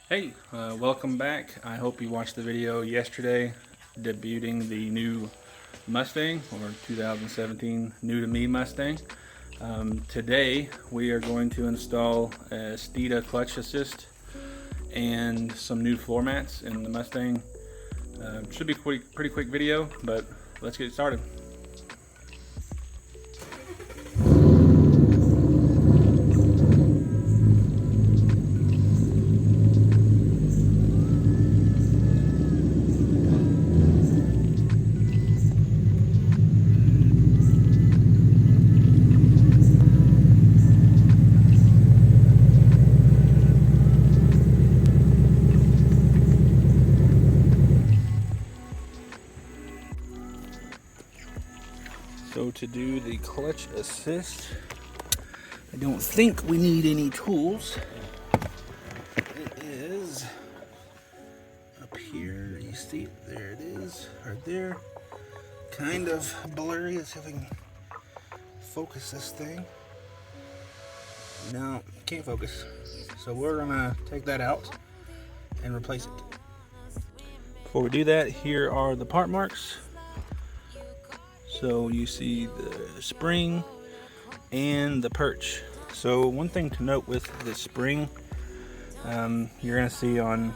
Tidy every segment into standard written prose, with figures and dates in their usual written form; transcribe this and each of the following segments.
Hey, welcome back. I hope you watched the video yesterday debuting the new Mustang, or 2017 new to me Mustang. Today we are going to install a Steeda clutch assist and some new floor mats in the Mustang. Should be pretty quick video, but let's get started. So to do the clutch assist, I don't think we need any tools. It is up here. You see it? There it is, right there. Kind of blurry. Let's see if I can focus this thing. No, can't focus. So we're gonna take that out and replace it. Before we do that, here are the part marks. So you see the spring and the perch. So one thing to note with the spring, you're gonna see on,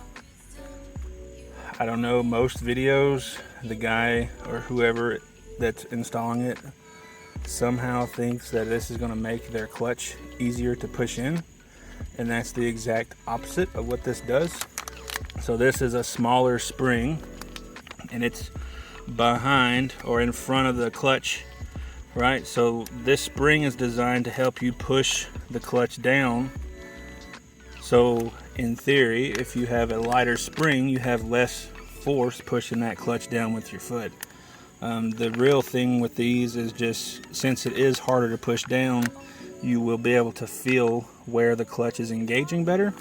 I don't know, most videos, the guy or whoever that's installing it somehow thinks that this is gonna make their clutch easier to push in, and that's the exact opposite of what this does. So this is a smaller spring, and it's behind or in front of the clutch, right? So this spring is designed to help you push the clutch down. So in theory, if you have a lighter spring, you have less force pushing that clutch down with your foot. The real thing with these is just, since it is harder to push down, you will be able to feel where the clutch is engaging better.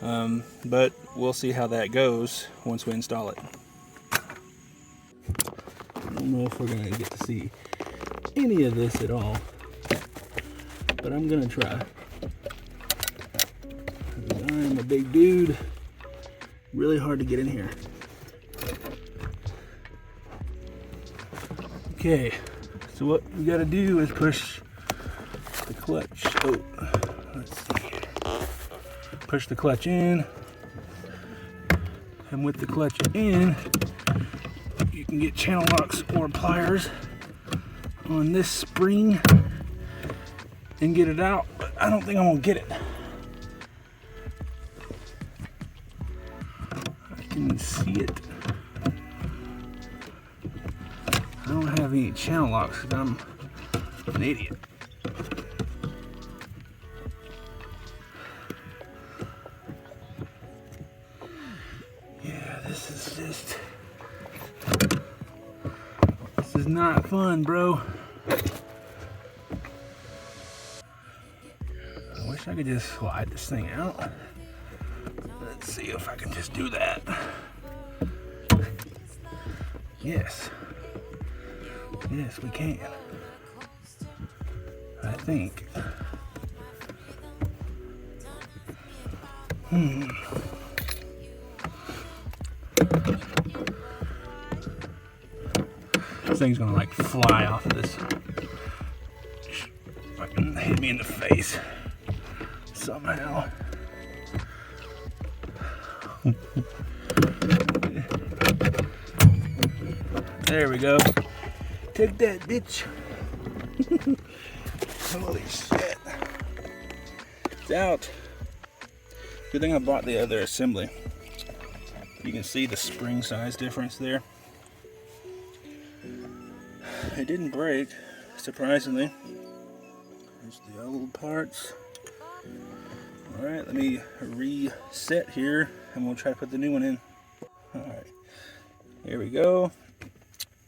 But we'll see how that goes once we install it. I don't know if we're gonna get to see any of this at all, but I'm gonna try. I'm a big dude, really hard to get in here. Okay, so what we gotta do is push the clutch. Oh, let's see here. Push the clutch in, and with the clutch in, you can get channel locks or pliers on this spring and get it out, but I don't think I'm gonna get it. I can see it. I don't have any channel locks because I'm an idiot. Yeah, this is not fun, bro. I wish I could just slide this thing out. Let's see if I can just do that. Yes. Yes, we can. I think. This thing's gonna like fly off of this. Fucking hit me in the face somehow. There we go. Take that, bitch. Holy shit. It's out. Good thing I bought the other assembly. You can see the spring size difference there. It didn't break, surprisingly. There's the old parts. Alright, let me reset here and we'll try to put the new one in. Alright, here we go.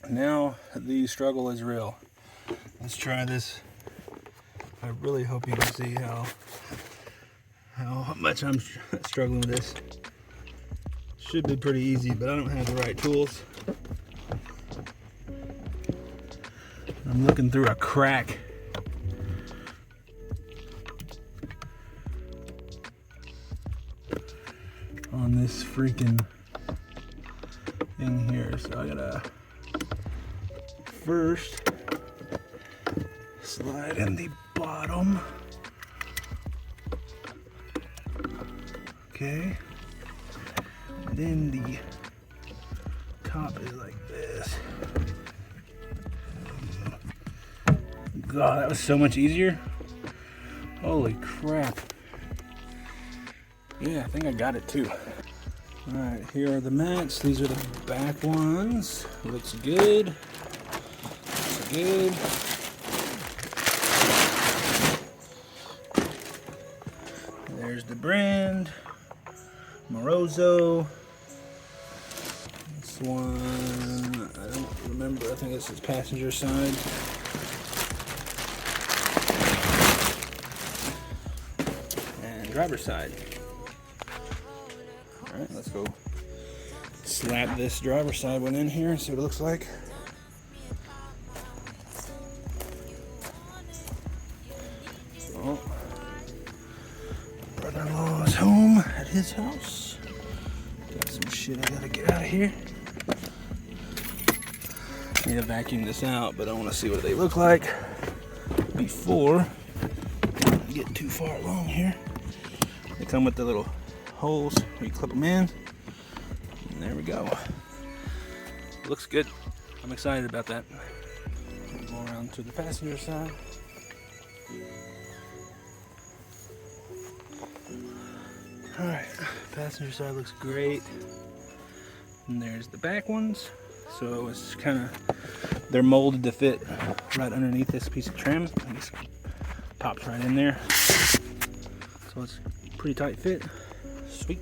Now the struggle is real. Let's try this. I really hope you can see how much I'm struggling with this. Should be pretty easy, but I don't have the right tools. I'm looking through a crack. on this freaking thing here. So I gotta first slide in the bottom. Okay. And then the top is like this. God, that was so much easier. Holy crap. Yeah, I think I got it too. Alright, here are the mats. These are the back ones. Looks good. Looks good. There's the brand. Morozo. This one, I don't remember. I think this is passenger side. And driver's side. Alright, let's go slap this driver's side one in here and see what it looks like. Oh, brother-in-law is home at his house. Got some shit I gotta get out of here. Need to vacuum this out, but I want to see what they look like before I get too far along here. They come with the little holes where you clip them in, and there we go. Looks good. I'm excited about that. Go around to the passenger side. Alright, passenger side looks great. And there's the back ones. So it's kind of, they're molded to fit right underneath this piece of trim. It just pops right in there. So it's a pretty tight fit. Sweet.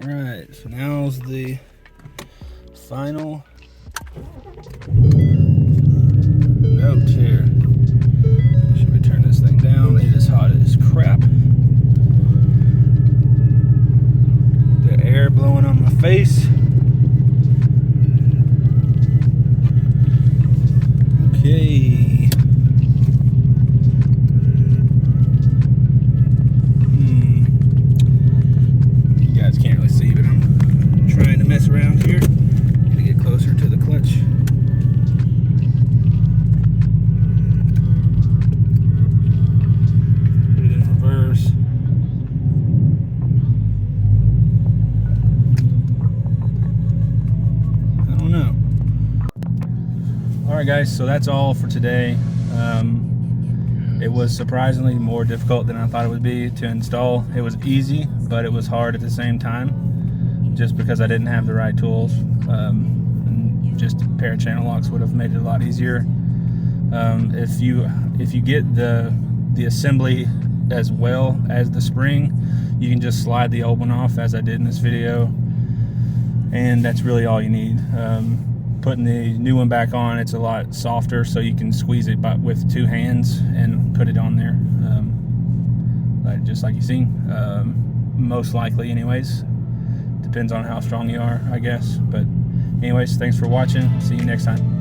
Alright, so now's the final note here. Should we turn this thing down? It is hot as crap. The air blowing on my face. Okay. You guys can't really see, but I'm trying to mess around here. Gotta get closer to the clutch. Put it in reverse. I don't know. Alright guys, so that's all for today. It was surprisingly more difficult than I thought it would be to install. It was easy, but it was hard at the same time, just because I didn't have the right tools. And just a pair of channel locks would have made it a lot easier. If you get the assembly as well as the spring, you can just slide the old one off as I did in this video, and that's really all you need. Putting the new one back on, it's a lot softer, so you can squeeze it with two hands and put it on there, just like you've seen. Most likely anyways, depends on how strong you are, I guess. But anyways, thanks for watching. See you next time.